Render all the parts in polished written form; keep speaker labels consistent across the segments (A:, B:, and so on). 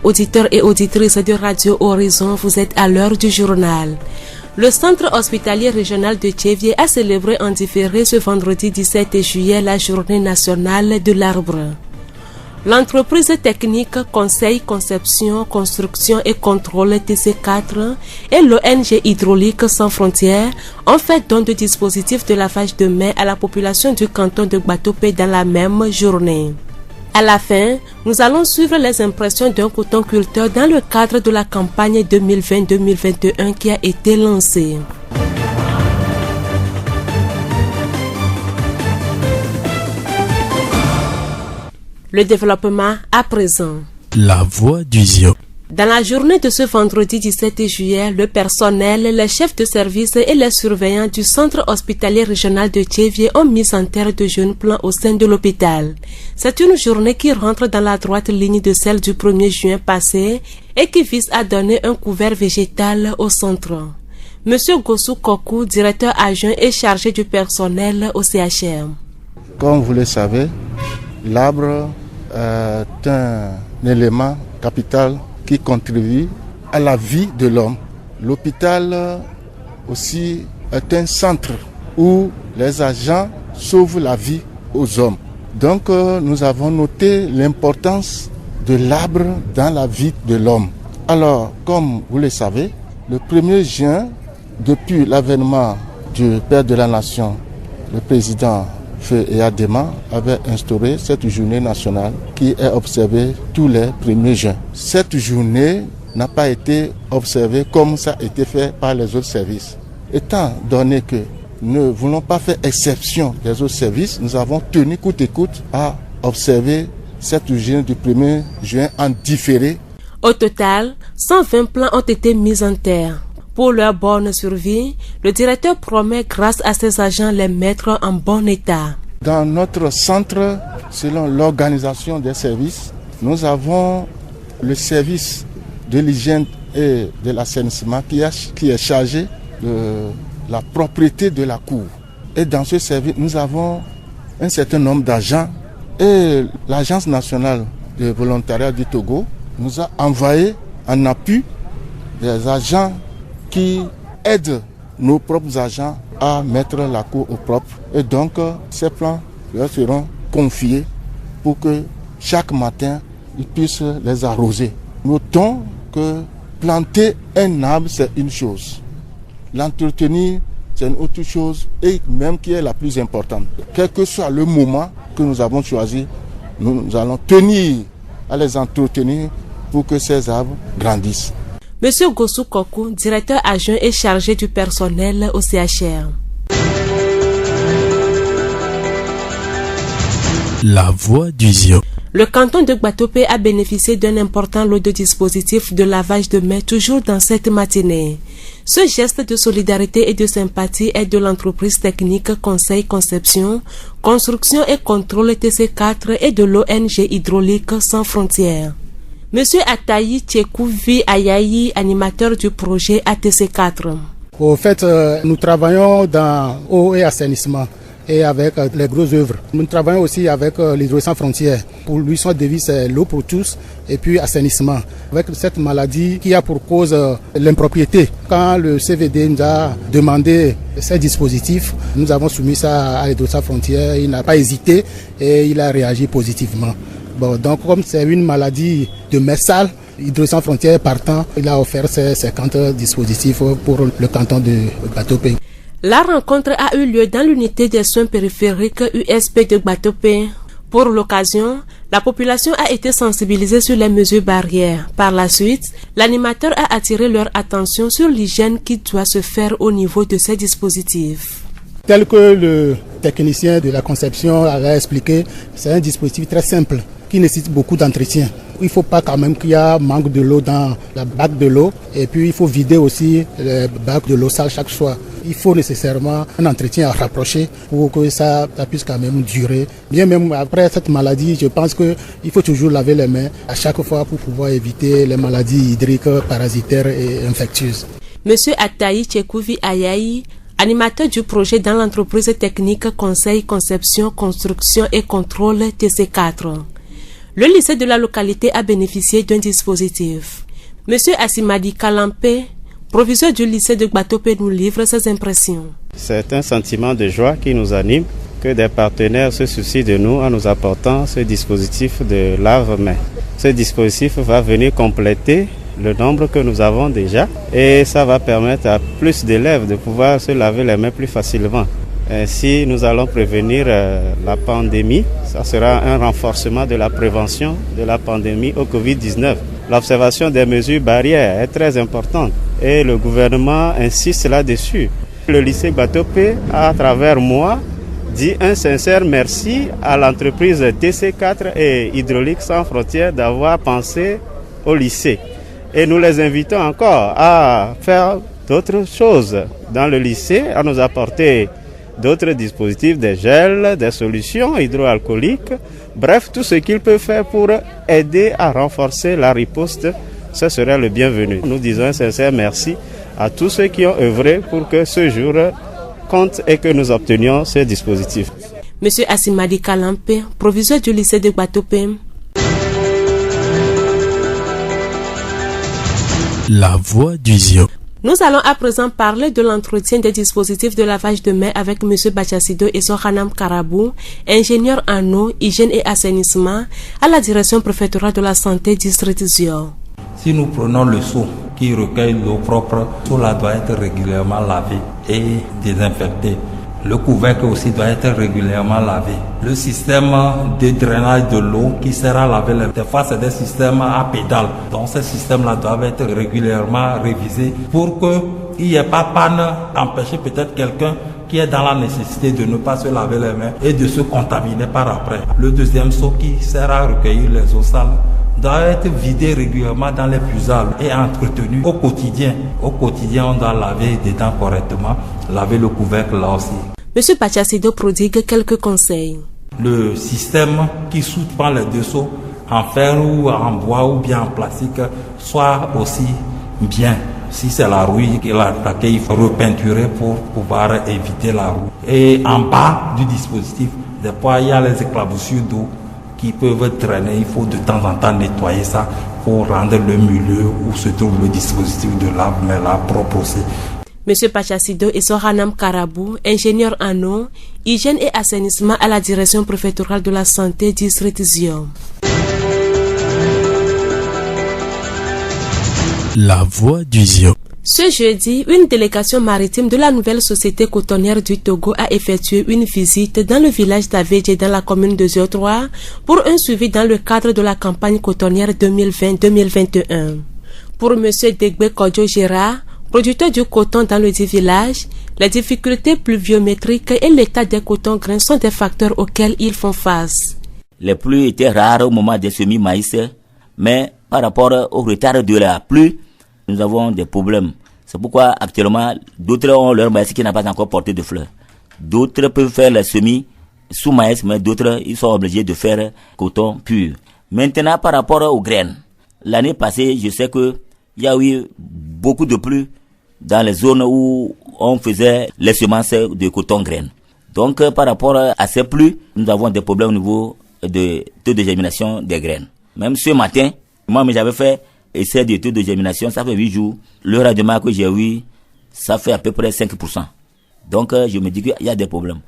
A: auditeurs et auditrices de Radio Horizon, vous êtes à l'heure du journal. Le centre hospitalier régional de Tchévié a célébré en différé ce vendredi 17 juillet la journée nationale de l'arbre. L'entreprise technique Conseil, Conception, Construction et Contrôle TC4 et l'ONG Hydraulique Sans Frontières ont fait don de dispositifs de lavage de mains à la population du canton de Gbatope dans la même journée. À la fin, nous allons suivre les impressions d'un cotonculteur dans le cadre de la campagne 2020-2021 qui a été lancée. Le développement à présent.
B: La voix du Zion.
A: Dans la journée de ce vendredi 17 juillet, le personnel, les chefs de service et les surveillants du centre hospitalier régional de Tchévié ont mis en terre de jeunes plans au sein de l'hôpital. C'est une journée qui rentre dans la droite ligne de celle du 1er juin passé et qui vise à donner un couvert végétal au centre. Monsieur Gossou Kokou, directeur adjoint et chargé du personnel au CHR.
C: Comme vous le savez, l'arbre est un élément capital qui contribue à la vie de l'homme. L'hôpital aussi est un centre où les agents sauvent la vie aux hommes. Donc nous avons noté l'importance de l'arbre dans la vie de l'homme. Alors, comme vous le savez, le 1er juin, depuis l'avènement du Père de la Nation, le président Feu et Adema avait instauré cette journée nationale qui est observée tous les 1er juin. Cette journée n'a pas été observée comme ça a été fait par les autres services. Étant donné que nous ne voulons pas faire exception des autres services, nous avons tenu coûte et coûte à observer cette journée du 1er juin en différé.
A: Au total, 120 plans ont été mis en terre. Pour leur bonne survie, le directeur promet grâce à ses agents les mettre en bon état.
C: Dans notre centre, selon l'organisation des services, nous avons le service de l'hygiène et de l'assainissement qui est chargé de la propriété de la cour. Et dans ce service, nous avons un certain nombre d'agents et l'Agence nationale de volontariat du Togo nous a envoyé en appui des agents qui aident nos propres agents à mettre la cour au propre. Et donc, ces plans leur seront confiés pour que chaque matin, ils puissent les arroser. Notons que planter un arbre, c'est une chose. L'entretenir, c'est une autre chose, et même qui est la plus importante. Quel que soit le moment que nous avons choisi, nous allons tenir à les entretenir pour que ces arbres grandissent.
A: Monsieur Gossou Kokou, directeur adjoint et chargé du personnel au CHR.
B: La voix du Zion.
A: Le canton de Gbatope a bénéficié d'un important lot de dispositifs de lavage de mains toujours dans cette matinée. Ce geste de solidarité et de sympathie est de l'entreprise technique Conseil, Conception, Construction et Contrôle TC4 et de l'ONG Hydraulique Sans Frontières. Monsieur Atayi Tchekouvi Ayayi, animateur du projet ATC4.
D: Au fait, nous travaillons dans eau et assainissement et avec les grosses œuvres. Nous travaillons aussi avec l'Hydraulique Sans Frontières. Pour lui, son devise, c'est l'eau pour tous et puis assainissement. Avec cette maladie qui a pour cause l'impropriété. Quand le CVD nous a demandé ces dispositifs, nous avons soumis ça à l'Hydraulique Sans Frontières. Il n'a pas hésité et il a réagi positivement. Bon, donc comme c'est une maladie de mains sales, Hydraulique Sans Frontières partant, il a offert ces 50 dispositifs pour le canton de Gbatope.
A: La rencontre a eu lieu dans l'unité des soins périphériques USP de Gbatope. Pour l'occasion, la population a été sensibilisée sur les mesures barrières. Par la suite, l'animateur a attiré leur attention sur l'hygiène qui doit se faire au niveau de ces dispositifs.
D: Tel que le technicien de la conception avait expliqué, c'est un dispositif très simple qui nécessite beaucoup d'entretien. Il ne faut pas quand même qu'il y ait manque de l'eau dans la bac de l'eau et puis il faut vider aussi le bac de l'eau sale chaque soir. Il faut nécessairement un entretien à rapprocher pour que ça puisse quand même durer. Bien même après cette maladie, je pense qu'il faut toujours laver les mains à chaque fois pour pouvoir éviter les maladies hydriques, parasitaires et infectieuses.
A: Monsieur Atayi Tchekouvi Ayayi, animateur du projet dans l'entreprise technique Conseil, Conception, Construction et Contrôle TC4. Le lycée de la localité a bénéficié d'un dispositif. Monsieur Assimadi Kalampé, proviseur du lycée de Gbatope, nous livre ses impressions.
E: C'est un sentiment de joie qui nous anime que des partenaires se soucient de nous en nous apportant ce dispositif de lave-mains. Ce dispositif va venir compléter le nombre que nous avons déjà et ça va permettre à plus d'élèves de pouvoir se laver les mains plus facilement. Ainsi, nous allons prévenir la pandémie. Ça sera un renforcement de la prévention de la pandémie au Covid-19. L'observation des mesures barrières est très importante et le gouvernement insiste là-dessus. Le lycée Gbatope, à travers moi, dit un sincère merci à l'entreprise TC4 et Hydraulique Sans Frontières d'avoir pensé au lycée. Et nous les invitons encore à faire d'autres choses dans le lycée, à nous apporter d'autres dispositifs, des gels, des solutions hydroalcooliques, bref, tout ce qu'ils peuvent faire pour aider à renforcer la riposte, ce serait le bienvenu. Nous disons un sincère merci à tous ceux qui ont œuvré pour que ce jour compte et que nous obtenions ces dispositifs.
A: Monsieur Assimadi Kalampé, proviseur du lycée de Gbatope.
B: La voix du Zion.
A: Nous allons à présent parler de l'entretien des dispositifs de lavage de mains avec M. Bachassido et Sohanam Karabou, ingénieur en eau, hygiène et assainissement à la direction préfectorale de la santé district Zion.
F: Si nous prenons le seau qui recueille l'eau propre, cela doit être régulièrement lavé et désinfecté. Le couvercle aussi doit être régulièrement lavé. Le système de drainage de l'eau qui sert à laver des fois c'est des systèmes à pédales. Donc ces systèmes-là doivent être régulièrement révisés pour qu'il n'y ait pas panne, empêcher peut-être quelqu'un qui est dans la nécessité de ne pas se laver les mains et de se contaminer par après. Le deuxième seau qui sert à recueillir les eaux sales doit être vidé régulièrement dans les puisales et entretenu au quotidien. Au quotidien, on doit laver dedans correctement, laver le couvercle là aussi.
A: Monsieur Bachassido prodigue quelques conseils.
F: Le système qui sous-prend les deux seaux en fer ou en bois ou bien en plastique soit aussi bien. Si c'est la rouille qui est attaquée, il faut repeinturer pour pouvoir éviter la rouille. Et en bas du dispositif, des fois, il y a les éclaboussures d'eau qui peuvent traîner. Il faut de temps en temps nettoyer ça pour rendre le milieu où se trouve le dispositif de lave-mains là propre aussi.
A: Monsieur Bachassido et Sohanam Karabou, ingénieur en eau, hygiène et assainissement à la direction préfectorale de la santé district Zion.
B: La voix du Zion.
A: Ce jeudi, une délégation maritime de la nouvelle société cotonnière du Togo a effectué une visite dans le village d'Avedje dans la commune de Zio 3 pour un suivi dans le cadre de la campagne cotonnière 2020-2021. Pour M. Degbe Kodjo Gérard, producteur du coton dans le dit village, les difficultés pluviométriques et l'état des cotons grains sont des facteurs auxquels ils font face.
G: Les pluies étaient rares au moment des semis maïs, mais par rapport au retard de la pluie, nous avons des problèmes. C'est pourquoi actuellement, d'autres ont leur maïs qui n'a pas encore porté de fleurs. D'autres peuvent faire les semis sous maïs, mais d'autres, ils sont obligés de faire coton pur. Maintenant, par rapport aux graines, l'année passée, je sais qu'il y a eu beaucoup de pluie dans les zones où on faisait les semences de coton graines. Donc, par rapport à ces pluies, nous avons des problèmes au niveau de taux de germination des graines. Même ce matin, moi, j'avais fait essai de taux de germination, ça fait 8 jours. Le rendement que j'ai eu, ça fait à peu près 5%. Donc, je me dis qu'il y a des problèmes.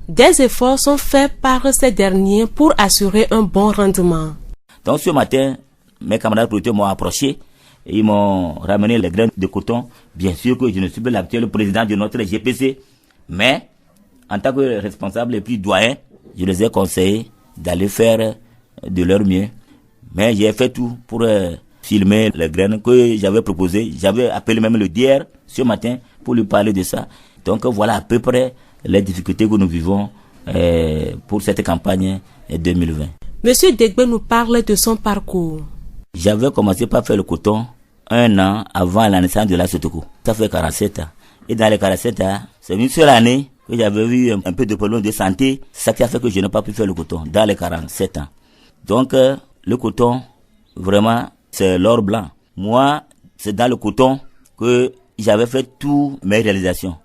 A: Des efforts sont faits par ces derniers pour assurer un bon rendement.
G: Donc, ce matin, mes camarades producteurs m'ont approché et ils m'ont ramené les graines de coton. Bien sûr que je ne suis pas l'actuel président de notre GPC, mais en tant que responsable et plus doyen, je les ai conseillé d'aller faire de leur mieux. Mais j'ai fait tout pour filmer les graines que j'avais proposées. J'avais appelé même le DR ce matin pour lui parler de ça. Donc voilà à peu près les difficultés que nous vivons pour cette campagne 2020.
A: Monsieur Degbe nous parle de son parcours.
G: J'avais commencé par faire le coton 1 an avant la naissance de la Sotoko. Ça fait 47 ans. Et dans les 47 ans, c'est une seule année que j'avais eu un peu de problème de santé. C'est ça qui a fait que je n'ai pas pu faire le coton dans les 47 ans. Donc le coton, vraiment, c'est l'or blanc. Moi, c'est dans le coton que j'avais fait toutes mes réalisations.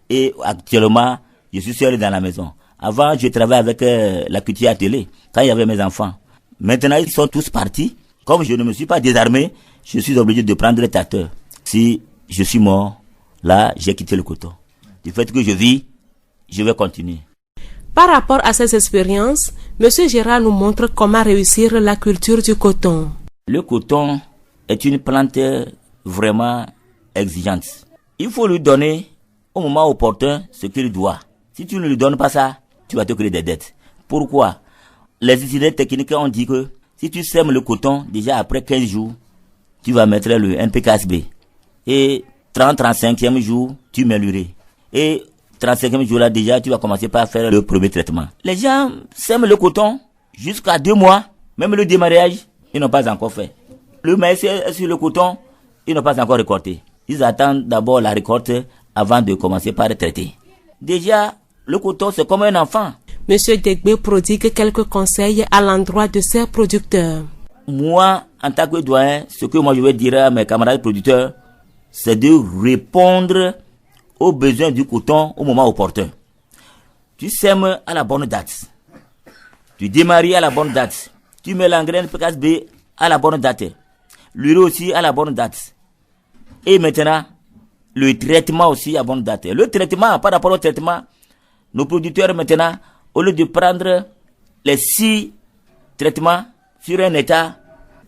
G: Et actuellement, je suis seul dans la maison. Avant, je travaillais avec la culture à télé, quand il y avait mes enfants. Maintenant, ils sont tous partis. Comme je ne me suis pas désarmé, je suis obligé de prendre le tracteur. Si je suis mort, là, j'ai quitté le coton. Du fait que je vis, je vais continuer.
A: Par rapport à ces expériences, M. Gérard nous montre comment réussir la culture du coton.
G: Le coton est une plante vraiment exigeante. Il faut lui donner au moment opportun ce qu'il doit. Si tu ne lui donnes pas ça, tu vas te créer des dettes. Pourquoi? Les étudiants techniques ont dit que si tu sèmes le coton, déjà après 15 jours, tu vas mettre le NPKSB. Et 30-35e jour, tu mets l'urée. Et 35e jour là, déjà, tu vas commencer par faire le premier traitement. Les gens sèment le coton jusqu'à 2 mois. Même le démarrage, ils n'ont pas encore fait. Le maïs sur le coton, ils n'ont pas encore récolté. Ils attendent d'abord la récolte avant de commencer par traiter. Déjà, le coton, c'est comme un enfant.
A: Monsieur Degbe prodigue quelques conseils à l'endroit de ses producteurs.
G: Moi, en tant que doyen, ce que moi je vais dire à mes camarades producteurs, c'est de répondre aux besoins du coton au moment opportun. Tu sèmes à la bonne date. Tu démarres à la bonne date. Tu mets l'engrais PKSB à la bonne date. L'urée aussi à la bonne date. Et maintenant, le traitement aussi à bonne date. Le traitement, par rapport au traitement, nos producteurs maintenant, au lieu de prendre les 6 traitements sur un hectare,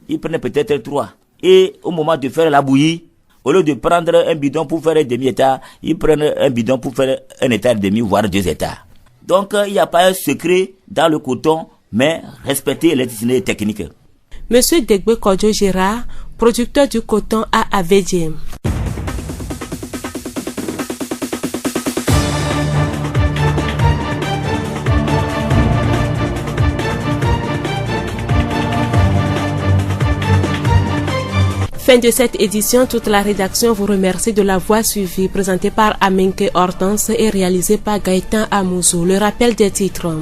G: ils prennent peut-être 3. Et au moment de faire la bouillie, au lieu de prendre un bidon pour faire un demi-hectare, ils prennent un bidon pour faire un hectare et demi, voire 2 hectares. Donc, il n'y a pas un secret dans le coton, mais respecter les techniques techniques.
A: Monsieur Degbe Kodjo Gérard, producteur du coton à Avedje. Fin de cette édition, toute la rédaction vous remercie de la voix suivie, présentée par Aminke Hortense et réalisée par Gaëtan Amouzou. Le rappel des titres.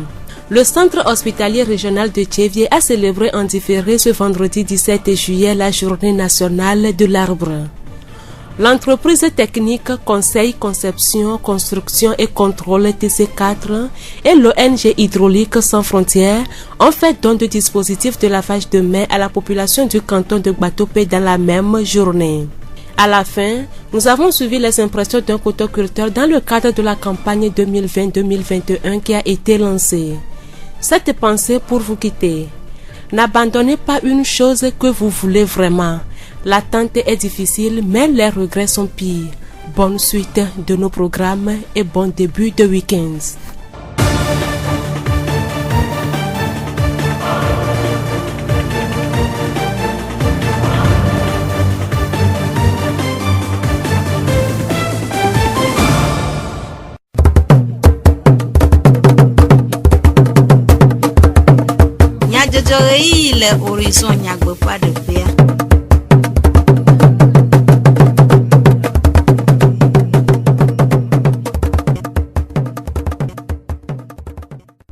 A: Le centre hospitalier régional de Tchévié a célébré en différé ce vendredi 17 juillet la journée nationale de l'arbre. L'entreprise technique Conseil Conception, Construction et Contrôle TC4 et l'ONG Hydraulique Sans Frontières ont fait don de dispositifs de lavage de mains à la population du canton de Gbatope dans la même journée. À la fin, nous avons suivi les impressions d'un cotoculteur dans le cadre de la campagne 2020-2021 qui a été lancée. Cette pensée pour vous quitter. N'abandonnez pas une chose que vous voulez vraiment. L'attente est difficile, mais les regrets sont pires. Bonne suite de nos programmes et bon début de week-end.
H: Le horizon nyagbe pas de paix.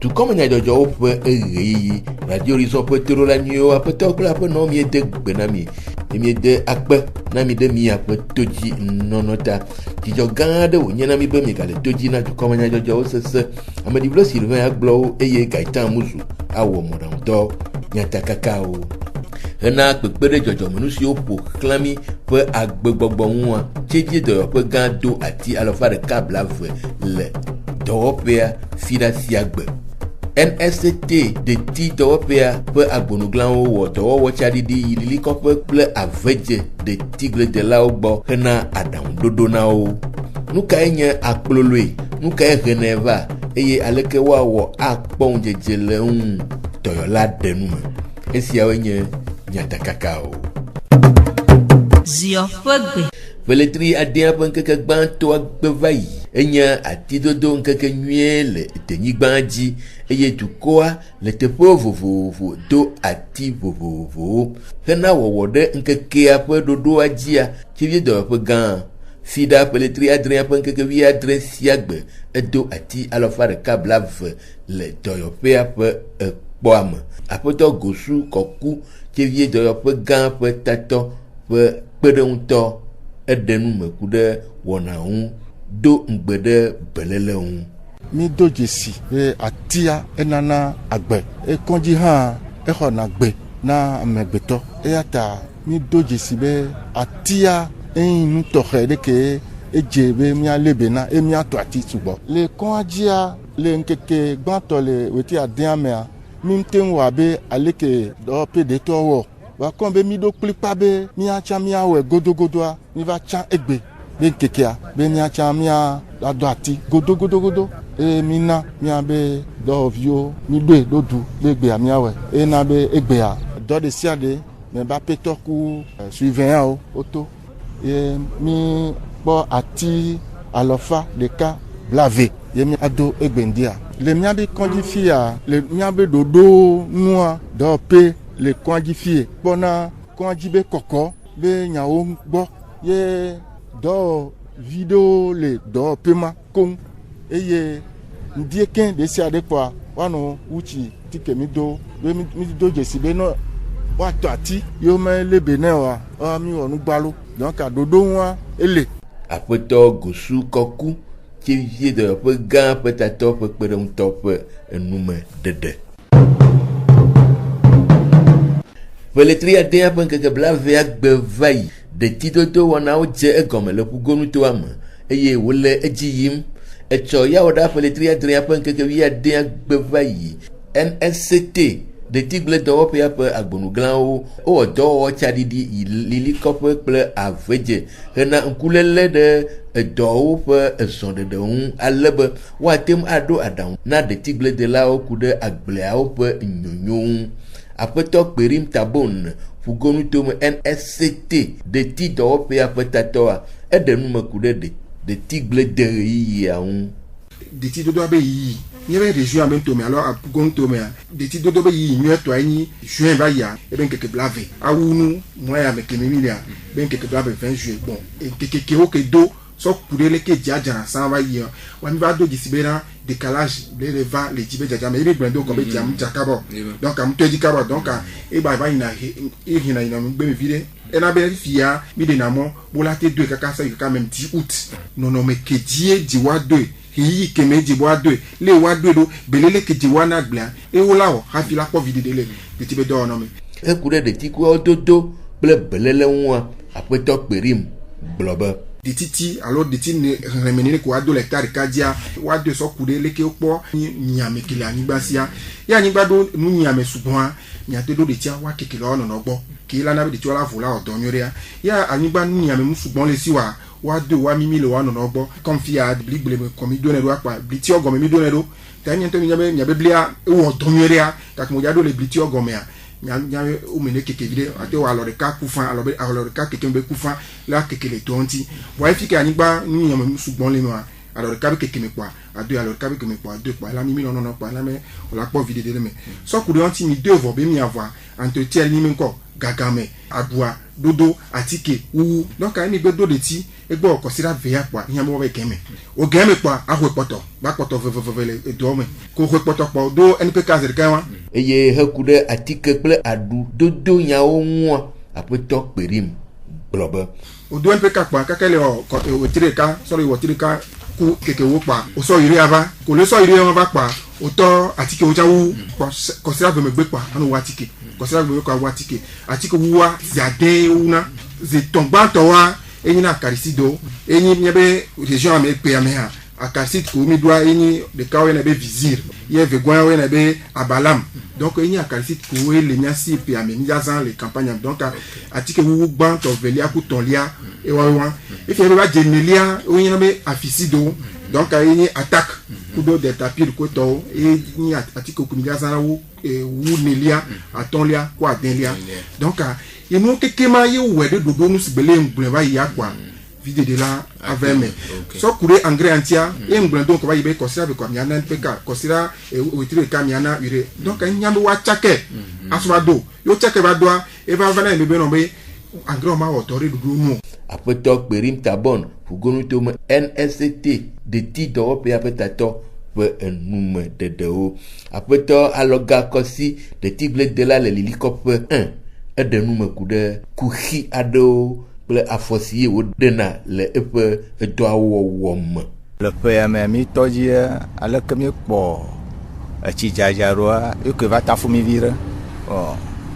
I: Tout comme on a déjà ouvert Radio Horizon peut te rouler nio à peut te rouler à non mieux de benami et mieux de akbe nami de mi à peut toji nonota qui je garde ou nami be mi kale toji na tout comme on a déjà osese à me dire Sylvain Aglo et Gaëtan Amouzou à wo modanto nyata kakao hena kpekpere dzɔdzɔmenu siwo ƒo xlãmi ƒe agbegbɔgbɔ ŋua tsedie dɔyɔƒe gã do ati alɔfa ɖeka blave le dɔwɔƒea fina sia gbe. NST Deti dɔwɔƒea ƒe agbonuglawo wɔ dɔwɔwɔ tsaɖiɖi lilikɔƒe kple Avedze Detigledelawo gbɔ hena aɖaŋuɖoɖo na wo. Nu kae nye akploloe, nu kae hene va eye aleke woawɔ akpɔ ŋudzedze le ŋu dɔyɔla ɖenu me. Esiawoe nye nyatakakao.
H: Ziofegbe.
I: Veletri adea ƒe ŋkeke gbãtɔ agbe va yi. Enye atidodo ŋkeke nyuie le tenyigba dzi eye dukɔa le teƒe vovovo do ati vovovowo hena wɔwɔ ɖe ŋkekea ƒe ɖoɖoa dzia tsevi dɔyɔƒe gã. Fida Veletri adrea ƒe ŋkeke vi adre sia gbe edo ati alɔfa ɖeka blave le dɔyɔƒea ƒe ekpɔa me. Aƒetɔ Gosu Kɔku tsevi dɔyɔƒe gã ƒe tatɔ ƒe kpeɖeŋutɔ eɖe nu me ku ɖe wɔna ŋu do ŋgbe ɖe beléle ŋu.
C: Mi do dzesi be atia enana agbe ekɔdzi hã exɔna gbe na amegbetɔ eya ta mi do dzesi be atia eyi nu tɔxɛ ɖe ke edze be mialé be na miatɔ ati sugbɔ le kɔdzia le ŋkeke gbãtɔ le weti adea mea mi te ŋu abe aleke dɔwɔƒe ɖetɔ wɔ wakɔ be mi ɖo kplikpa be miatsa miawɔe godogodoa mi va tsa egbe be ŋkekea be miatsa miadɔ ati godogodogodo eye mina miabe dɔwɔviwo mi ɖoe ɖo du be egbea miawɔe ena be egbea dɔ ɖe sia ɖe mɛ ba petɔ ku suivɛnyawo woto ye mi kpɔ ati alɔfa ɖeka blave ye mi ado egbendia le miabe kɔdzi fia le miabe ɖoɖo nua dɔwɔƒe le kɔdzi fie kpɔna kɔdzi be kɔkɔ be nyawo gbɔ ye dɔwɔvi ɖewo le dɔwɔƒe ma koŋ eye ndieke ɖe sia ɖe kpɔa woanɔ wutsi tike mi do be mi do dzesi be no woatɔ ati yewo mele be ne oa mi wɔ nugbalo donc aɖoɖo ŋua ele.
I: Aƒetɔ Gosu Kɔku Tsevi dɔyɔƒe gã ƒe tatɔ ƒe kpeɖeŋutɔ ƒe enume ɖeɖe. Ƒeletri adea ƒe ŋkeke blavea gbe va yi. Ɖetidodo wɔnawo dze egɔme le ƒugonutoa me eye wole edzi yim. Etsɔ yawo ɖa ƒeletri adrea ƒe ŋkeke wuiadea gbe va yi. NSCT Detigble dɔwɔƒea ƒe agbonuglãwo wowɔ dɔwɔwɔ tsaɖiɖi lilikɔƒe kple avedze hena ŋkuléle ɖe edɔwo ƒe ezɔɖeɖe ŋu ale be woate ŋu aɖo aɖaŋu na ɖetigbledelawo ku ɖe agbleawo ƒe nyonyo ŋu. Aƒetɔ Kperim Tabon ƒugonutome NSCT deti dɔwɔƒea ƒe tatɔa eɖe nume ku ɖe detigblede ɣeyiɣia ŋu.
J: Deti dodo abe yiyi nye be région abe ntome alors apugon tomea deti dodo be yiyi nyueto anyi juin va ya ebe nkeke blave awunu moya me kememilia be nkeke blave 20 juin bon nkeke wo ke do so kudele ke jaja san va yi wa mi va do disibera décalage le va le jibe jaja me ibe gbendo ko be jam jakabo donc am to dikabo donc e ba ina ina gbe me vide et na be fia mi de namo bolate 2 kaka sa ka même 10 août non non me ke die diwa 2 yi keme jibo adwe le wa dwe do belele ke jiwa na gbla e wola o ha fi la ko vide dele de ti be do no me
I: e kure de ti ku ododo ble belele nwa Aƒetɔ Kperim blobe
J: de titi alors de ti ne remenire ko ado hectare kadia wa de so kude le ke opo nyame kele anigba sia ya anigba do nu nyame sugbon nya te do de tia wa kekele ono no gbo ke la na be de ti wala vola odonyoria ya anigba nu nyame mu sugbon le si wa do wa mimi le wa no no gbo confia blible comme do ne do apa bliti ogome mi do ne do ta nyento nyabe blia e wo odonyoria ta ko ja do le bliti ogome a nya o mene keke vide ate wa lore ka kufa alore ka keke be kufa la keke le tonti wa fi ke anigba nu nyame mu sugbon le no a alore ka be keke me kwa ado alore ka be keke me kwa do pa la mimi no pa la me o la po vide de me so ku de anti mi devo be mi avoir entretien ni mi nko gagame abua dodo atike wu donc ani be do de ti egbo consider veya kwa nyame wo be keme o game kwa ahwe poto ba poto vevevele do me ko hwe poto po do NPK zerika wa
I: eye hekude atike kple adu dodo nyawo nwa Aƒetɔ Kperim blobe
J: o do NPK kwa kakele o tireka sorry o tireka ku keke wo pa o so ire ava ko le so ire ava pa o to atike o jawu consider ve me gbe pa anu wa atike consider ve ko wa atike atike wuwa zade una ze tongba to wa enyi na karisido enyi nyebe region ame pe ame ha akasit ko mi doa enyi de kawe na be vizir ye vegwa we na be abalam donc enyi akasit ko we le nyasi pe ame ni jazan le campagne donc atike wu gban to velia ku tonlia e wa e fe ba jenelia enyi na be afisido donc enyi attaque kudo de tapir ko to enyi atike ko mi jazan wu wu nelia atonlia ko adenlia donc et nous kekema ye wede dodo nu sibele ngble ba ya kwa vide de la aveme so kure engrais antia e ngble donc ba yibe kosira be kwa miana peka kosira wetire ka miana ire donc nyambe wa chake asuma do yo chake ba doa e ba vana be no be engrais ma otore dodo nu
I: Aƒetɔ Kperim Tabon ƒugonutome NSCT de ti dɔwɔƒea ƒe tatɔ ƒe enume ɖeɖewo Aƒetɔ Aloga Kosi detigledela le lilikɔƒe 1 eɖe nume ku ɖe kuxi aɖewo kple afɔsi ye woɖena le eƒe edɔawo wɔwɔ me.
K: Le ƒea mi tɔdzi aleke mi kpɔ etsi dzadzaɖoa eke va tafu mi vi ɖe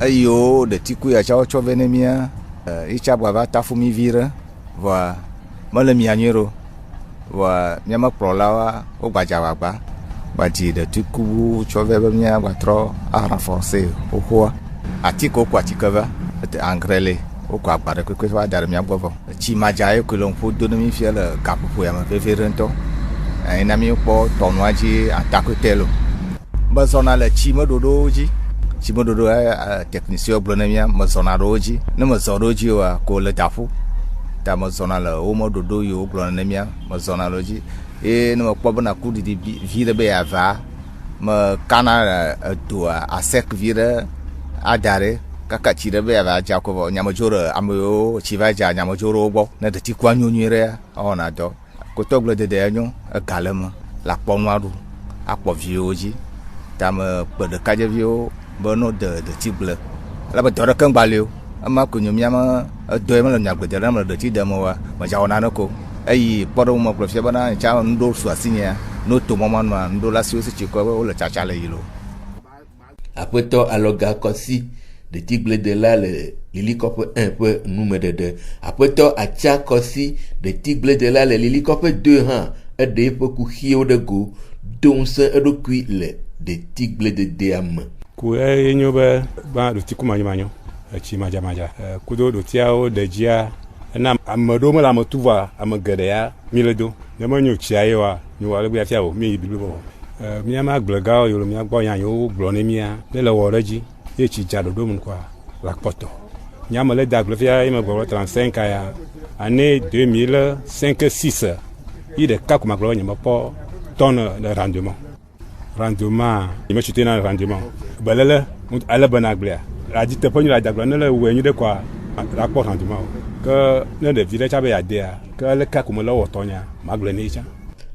K: Ayo de tiku ya chao cho venemia icha bwa ta fumi vire wa mala mianyero wa nyama prolawa o bajawa ba baji de tiku cho vemia wa tro a renforcer o quoi atiko kwa tikava te angrele o kwa bare ko wa dar mia bovo chi majaye ko lon fu do mi fiel kapu po ya ma feferento ina mi po tonwaji atakotelo ba zona la chi mododoji Chimododo technicien blonemia mazonaroji na mazonaroji wa ko le tafu ta mazonala o mododo yo blonemia mazonaloji no ko bana ku di vire be ava ma kana do a sec vire adare kaka chire be ava jakobo nyamojoro amoyo chivaja nyamojoro bo na de ti kwa nyonyere ona do ko togle de anyo galema la ponwaru akpo vioji ta ma de kajevio bono de tible la ba dora kan balio ama ko nyum yama do ma nya gbe ma de ti de mo wa ma jawana no ko ai poro mo ko fia bana cha ndo so asinya no to mo ma ndo la si o si ko o le cha cha le yilo
I: apeto aloga kosi de tible de la le l'hélicoptère 1 peu numéro 2 apeto acha kosi de tible de la le l'hélicoptère 2 ha e de po ku hio de go don se e do kui le de tible de diam
L: ku enyo be ba do tikuma nyamanyo chi maja kudo do tiao de jia na amado mala motuva amagade ya miledo ne manyo chiaye wa ni wa le afia o mi bibibo mi ama gblega yo mi agbo yan yo glo ne mia le le woreji e chi jado do mun kwa la poto nyama le da glofia e ma glo 35 ya année 2005-6 il de ka kuma glo nyama po tonne de rendement il me chuté dans le rendement balala ala banaglia la dit pas la dagla ne le wenyu de quoi rapport rendement que ne de village chabe adea que le cas comme la otonya magle ni cha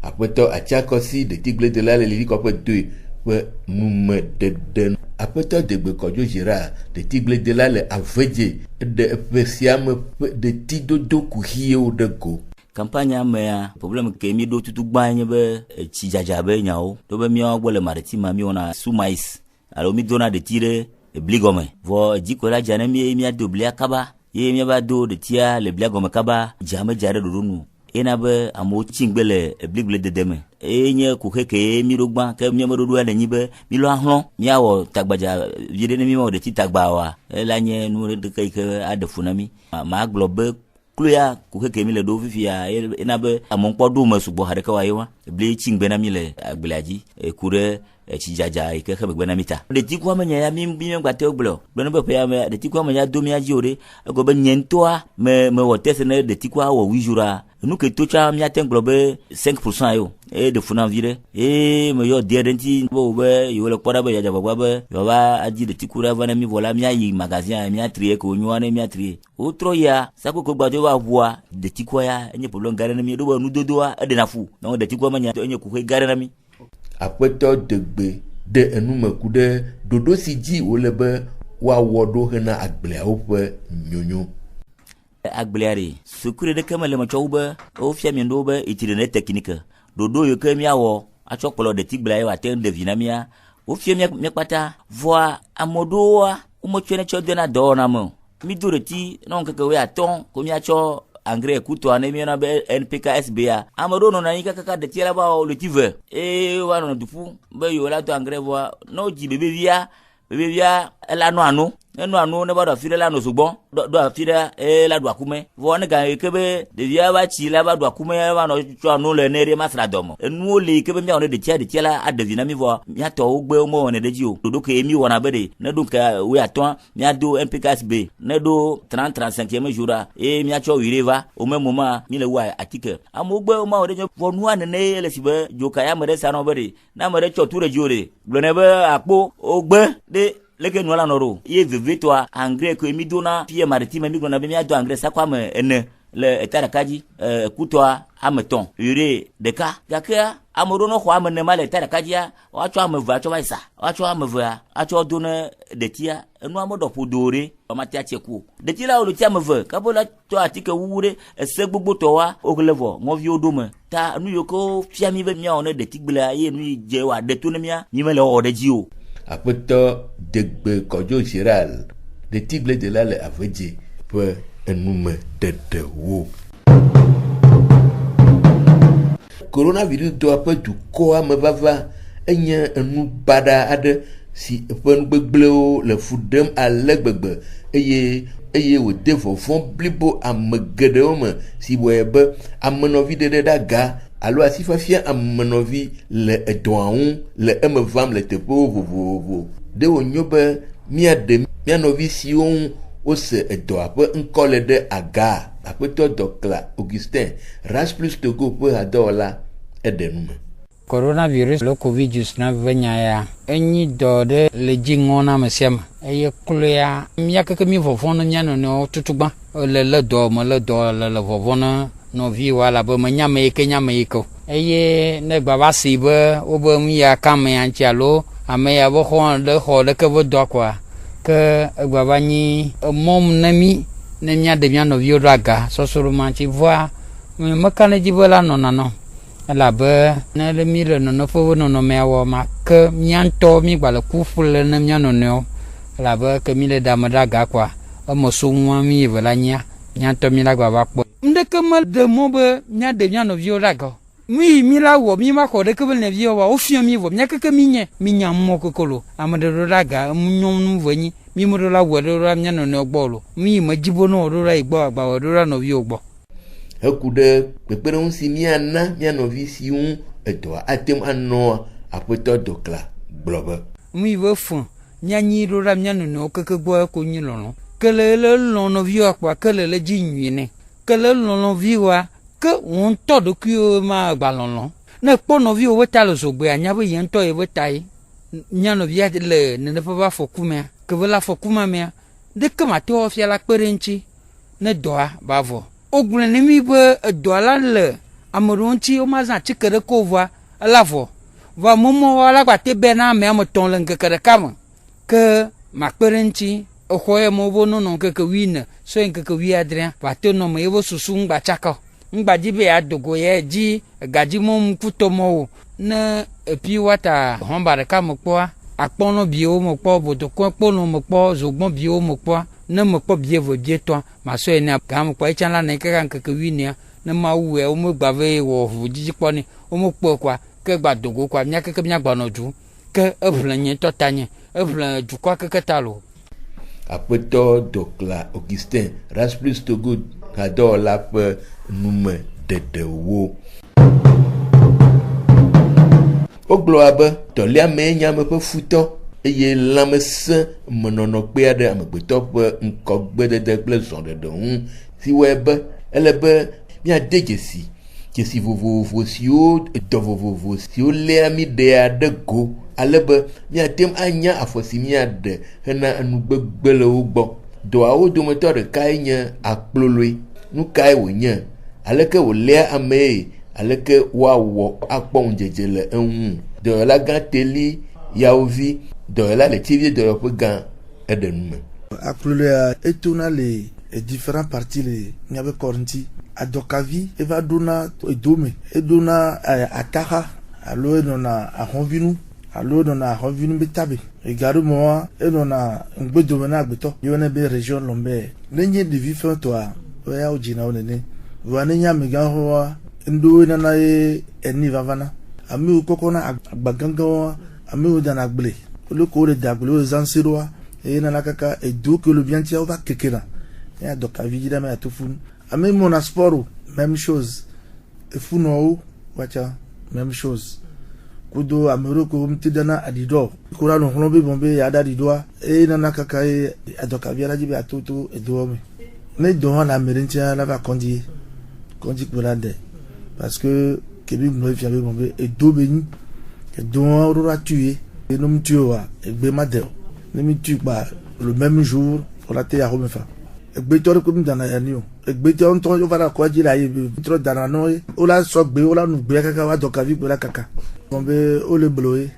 I: apeto achakosi de tigle de la l'hélicoptère 2 we nume de apeto de bekojo jira de tigle de la le aveje de pesiam de tidodo kuhio de go
G: campagne mais problème que mi do tutu gbanye be chi jajabe nyao do be mi ogbo maritime mi ona sous maïs alors mi dona de tire bligome vo jikola jana mi ado blia kaba ye mi ba do de tia le bligome kaba jame jare do nu ena be amo chingbele bligle de deme enye ku keke mi rogba ke mi mo do ala nyibe mi lo ahon mi awo tagbaja vide ne mi mo de ti tagba wa la nye nu de kai ke adefunami ma globe Kluya kuke mi le do vivia ena be amon podo masubo hareka wayewa ble chingbe na mi le agbelaji kure chijaja ke khebe gbena mita de tikwa manya ya mi ngate oglo beno be ya de tikwa manya do mi ajore go be nyentoa me wotese ne de tikwa wo wijura nu ke tocha mi atenglo be 5% yo de funa vire me yo de denti bo be yo le kwara be ya jaba be yo ba aji de tikura vana mi vola mi ayi magazine mi atrie ko nywane mi atrie outro ya sako ko gbajo wa bua de tikwa ya enye problem gare na mi do ba nu dodoa de nafu na de tikwa manya enye ku gare na mi
I: apeto degbe de enumeku de dodo si ji ole be wa wodo hena agblea ope nyonyo
G: agbliari sukure de kemele machoube o fia mi ndo be itire technique dodo yo ke mi awo achokpolo de tigbla yo aten de vinamia o fia mi pata voa amodoa o mo chene cho de na do na mo mi dureti non ke we aton ko mi acho engrais kuto anemi na be NPK SBA amado no na yika kaka de tiela ba le tive wa no dufu be yo la to engrais voa no ji bebe via la no anu ne ba do fire la no sugbon do fire la do akume vo ne ga kebe de via ba chi la ba do akume ba no cho anu le ne re masra domo enu le kebe mi on de tiela a de vinami vo mi ato ogbe mo ne de ji o do ke mi wona be de ne do ka we aton mi ado MPKSB ne do 35e jour mi acho wireva au même moment mi le wa atike amogbe o ma o de vo nu an ne le sibe joka ya mere sa no be de na mere cho toure jore glonebe akpo ogbe de leke nwala noro ye veve to engrais ko mi dona pie maritime mi gona be mi ado engrais sakwa me ene le etara kaji kutoa ameton ure deka yakea amoro no kwa amene male etara kaji ya acho ameva acho baisa acho ameva acho dona detia enu amodo podore amati acheku detila olu ti ameva kabola to atike wure ese gbogbo to wa oglevo mo vi odome ta nu yoko fiami be mi on de tigbela ye nu je wa de to ne mi mele o de ji o
I: aƒetɔ Degbe Kɔdzo Gérald de Tible de la le Avedze ƒe enume ɖeɖewo. Coronavirus dɔ ƒe dukɔa me vava enye enu baɖa aɖe si ƒe nugbegblẽwo le fu ɖem ale gbegbe eye wòde vɔvɔ̃ blibo ame geɖewo me si wɔe be amenɔvi ɖeɖe ɖaga alo asifafia amenɔvi le edɔa ŋu le eme vam le teƒewo vovovo. Ɖe wònyo be míaɖe mía nɔvi siwo ŋu wose edɔa ƒe ŋkɔ le ɖe aga. Aƒetɔ Dɔkla Augustin Rasplus Togo ƒe hadɔwɔla eɖe nume.
M: Coronavirus le COVID-19 venya ya enyi dɔ ɖe le dzi ŋɔ na ame sia me eye klo ya mía keke mí vɔvɔ̃ ne mía nɔnɔewo tutugba le dɔ me le dɔ le vɔvɔ̃ ne nɔviwo alabe menya ame yi ke nya ame yi ke eye ne gba va si be wobe nu ya ka ame ya ŋuti alo ame ya be xɔ ɖeke be dɔa koa ke egba va nyi emɔm ne mí ne míaɖe mía nɔviwo ɖo aga sɔsrɔ̃ma ŋuti vɔa meka ne dzi be la nɔ nanɔ elabe ne le mí le nɔnɔƒe be nɔnɔmea wɔ ma ke mía ŋutɔ mí gba le ku ƒu le ne mía nɔnɔewo elabe ke mí le ɖe ame ɖe aga koa eme so ŋua mí eve la nyia mía ŋutɔ mí la gba va kpɔ. Ŋɖeke me de mɔ be míaɖe mía nɔviwo ɖe aga mí la wɔ mí ma xɔ ɖeke be nɔviwo wa wofia mí vɔ mía keke mí nya mɔ kokolo ame ɖe ɖo ɖe aga emu nyɔm nu vɔ nyi mí me ɖo la wɔ ɖo ɖa mía nɔnɔewo gbɔ lo mí me dzi bo ne wɔ ɖo ɖa yi gbɔ agba wɔ ɖo ɖa nɔviwo gbɔ.
I: Heku ɖe kpekpeɖeŋu si míana mía nɔvi si ŋu edɔa ate ŋu anɔ aƒetɔ Dɔkla gblɔ be.
M: Mí ve fɔ míanyi ɖo ɖa mía nɔnɔewo keke gbɔ eko nyi lɔlɔ ke le lɔ nɔviwoa kpoa ke le dzi nyui ne ke le lɔ nɔviwoa ke wo ŋutɔ ɖokuiwo ma gba lɔlɔ ne kpɔ nɔviwo be ta le zogbea anya be ye ŋutɔ ye be ta ye mía nɔvia le neneƒe be afɔku mea ke be le afɔku ma mea ɖeke mate wɔ fia la kpe ɖe ŋuti ne dɔa ba vɔ. Ogblẽ ne mí be edɔa la le ame ɖewo ŋuti womazã atike ɖe ko vɔa ela vɔ vɔa mɔmɔ la gba te bɛ na ame ame etɔ̃ le ŋkeke ɖeka me ke makpe ɖe ŋuti exɔ ya me wobe nɔnɔ ŋkeke 14 so ŋkeke 17 va te nɔ me yebe susu ŋgba tsaka ŋgba dzi be ya dogo ya dzi gadzi mɔ ŋkutɔ mɔ o ne epi wata hɔnba ɖeka me kpɔa akpɔnɔ biwo me kpɔ bodokɔ kpɔnɔ me kpɔ zogbɔn biwo me kpɔa ne me kpɔ bie ve bie tɔ maso ene ga me kpɔ etsa la ne keka ŋkeke 14 ne ma wu wo me gba ve wɔ ʋu dzidzi kpɔ ne wo me kpɔ koa ke gba dogo koa mía keke mía gba nɔ du ke eʋle nye tɔ ta nye eʋle dukɔa keke ta lo.
I: Aƒetɔ Dɔkla Augustin Rasplus Togo hadɔwɔla ƒe nume ɖeɖewo. Wogblɔa be tɔlia mee nye ame ƒe futɔ eye lãmesẽ menɔnɔ kpe aɖe amegbetɔ ƒe ŋkɔgbedede kple zɔɖeɖe ŋu si wɔe be ele be míade dzesi vovovo siwo edɔ vovovo siwo léa mí ɖea ɖe go ale be míate ŋu anya afɔ si míaɖe hena enugbegbe le wo gbɔ. Dɔawo dometɔ ɖekae nye akploloe. Nu kae wònye? Aleke wòléa amee? Aleke woawɔ akpɔ ŋudzedze le eŋu? Dɔyɔla gã Teli Yawovi dɔyɔla le Tsevi dɔyɔƒe gã eɖe nume.
N: Akploloa etona le différents parties le míaƒe kɔr ŋuti. Adɔkavi eva ɖona edome eɖona ataxa alo enɔna ahɔnvinu alo enɔna ahɔnvinu be tabe egaɖo mɔa enɔna ŋgbedome na agbetɔ yɔnɛ be région lɔmbɛ nenye ɖevi fɛ̃tɔa ya wo dzina wo nene vɔa nenye amegãxɔa ŋɖewo nana ye eni vavana amewo kɔkɔna agba gãgãwoa amewo dana agble wole ko wole da agble wole zã seɖoa eye nana kaka edo ke le via ŋutia wova kekena ya dɔkavi dzi ɖe me ato funu ame mɔna sport même chose efunɔwo watsa même chose kudo ame ɖewo ko te dana aɖiɖɔ ko la nɔ xlɔ̃ be bɔn be yeaɖe aɖiɖɔa eye nana kaka ye adɔkavia la dzi be atoto edoa me ne dɔ hã le ame ɖe ŋutia la va kɔndzi kpe la de parce que kebi gblɔ efia be bɔn be edo be nyi edo hã woɖo la tue ne mi tue oa egbe ma de o ne mi tue kpa le même jour wòla te ya xɔme fa egbetɔ ɖe ko mi dana yanni o egbetɔ ŋutɔ wova ɖe akɔa dzi le ayi be trɔ dana nɔ ye wola sɔ gbe wola nu gbea kaka wa dɔkavi gbe la kaka bɔn be wole blo ye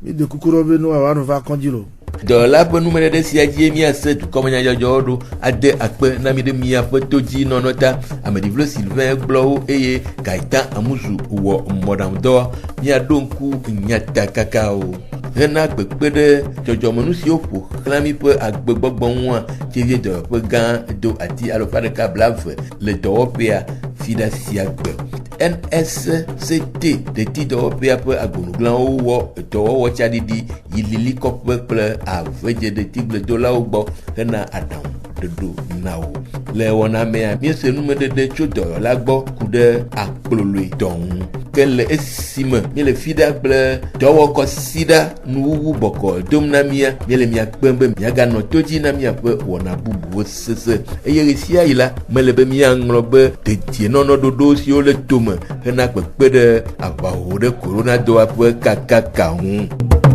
N: mi de kuku ɖɔ be no wa no va kɔndzi lo.
I: Dɔwɔla ƒe numeɖeɖe sia dzie míase dukɔmenyadzɔdzɔwo ɖo ade akpe na mi ɖe miaƒe to dzi nɔnɔ ta Ameɖivlo Sylvain gblɔ wo eye Gaëtan Amuzu wɔ mɔɖaŋudɔ míaɖo ŋku nyata kaka o hena gbekpe ɖe dzɔdzɔmenu siwo ƒo xlã mi ƒe agbegbɔgbɔ ŋua tsevie dɔyɔƒe gã do ati alo ƒe ɖeka blave le dɔwɔƒea fi ɖe sia gbe. NSCT ɖeti dɔwɔƒea ƒe agbonugblẽwo wɔ dɔwɔwɔ tsaɖiɖi yi lilikɔƒe kple avedze ɖetigbledolawo gbɔ hena aɖaŋu ɖoɖo na wo. Le wɔna mea míese numeɖeɖe tso dɔyɔla gbɔ ku ɖe akploloe dɔ ŋu. Ke le esime míele fi ɖa kple dɔwɔkɔsiɖa nuwuwu bɔkɔ dom na mía, míele mia kpem be miaganɔ to dzi na míaƒe wɔna bubuwo sese. Eye ɣe sia ɣi la, mele be míaŋlɔ be dedienɔnɔ ɖoɖo siwo le tome hena kpekpe ɖe aʋawɔwɔ ɖe korona doa ƒe kakaka ŋu.